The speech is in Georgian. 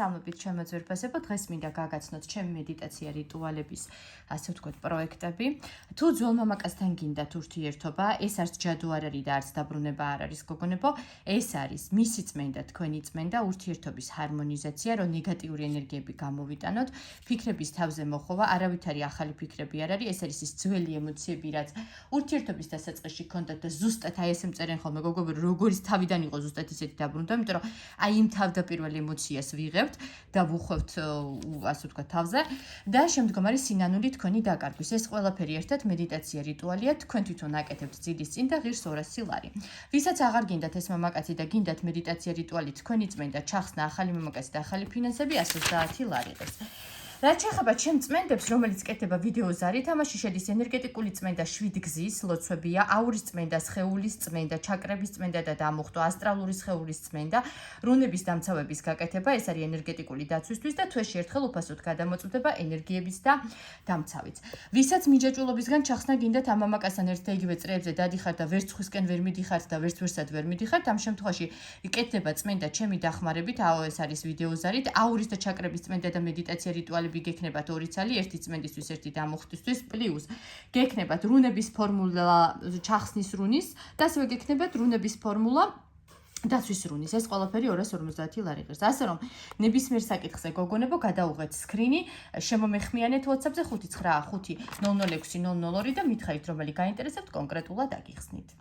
Სამობით ჩემო ძვირფასებო, დღეს მინდა გაგაცნოთ ჩემი მედიტაცია რიტუალების, ასე ვთქვათ, პროექტები. თუ ძველ მამაკაცთან გინდათ ურთიერთობა, ეს არც ჯადუ არ არის და არც დაბრუნება არ არის, გოგონებო, ეს არის მისი წმენდა, თქვენი წმენდა, ურთიერთობის ჰარმონიზაცია, რომ ნეგატიური ენერგიები გამოვიტანოთ, ფიქრების თავზე მოხოვა, არავითარი ახალი ფიქრები არ არის, ეს არის ის ძველი ემოციები, რაც ურთიერთობის დასაწყისში გქონდათ და ზუსტად აი ესე მწერენ ხოლმე გოგოები, როგორც თავიდან იყო ზუსტად ისეთი დაბრუნება, იმიტომ რომ აი იმ თავდაპირველ ემოციას ვიღებთ და ვუხვევთ, ასე ვთქვათ, თავზე და შემდგომ არის სინანული თქვენი დაკარგვის. ეს ყველაფერი ერთად მედიტაცია რიტუალია, თქვენ თვითონ აკეთებთ ძილის წინ და ღირს 200 ლარი. ვისაც აღარ გინდათ ეს მამაკაცი და გინდათ მედიტაცია რიტუალი, თქვენი წმენდა ჩახსნა ახალი მამაკაცი და ახალი ფინანსები 130 ლარი ყავს. რაც შეეხება ჩემ წმენდებს, რომელიც კეთდება ვიდეო ზარით, ამაში შედის ენერგეტიკული წმენდა 7 გზის ლოცვებია, აურის წმენდა, სხეულის წმენდა, ჩაკრების წმენდა და დამუხტო, ასტრალური სხეულის წმენდა, რუნების დამცავების გაკეთება, ეს არის ენერგეტიკული დაცვისთვის და თვეში ერთხელ უფასოდ გადამოწყვეტება ენერგიების და დამცავით. ვისაც მიჯაჭვულობისგან ჩახსნა გინდათ ამ მამაკაცთან ერთ და იგივე წრეებზე დადიხართ და ვერც სხვისკენ ვერ მიდიხართ და ვერც ვერსად ვერ მიდიხართ, ამ შემთხვევაში კეთდება წმენდა ჩემი დახმარებით, ეს არის ვიდეო ზარით, აურის და ჩაკრების წმენდა და მედიტაცია რიტუალი გექნებათ 2 ცალი, ერთი წმენდისთვის, ერთი დამუხტისთვის, პლუს გექნებათ რუნების ფორმულა ჩახსნის რუნის და ასევე გექნებათ რუნების ფორმულა დაცვის რუნის. ეს ყველაფერი 250 ლარი ღირს. ასე რომ, ნებისმიერ საკითხზე გოგონებო, გადაუღეთ სკრინი, შემომეხმიანეთ WhatsApp-ზე 595 500 002 და მითხარით, რომელი გაინტერესებთ, კონკრეტულად აგიხსნით.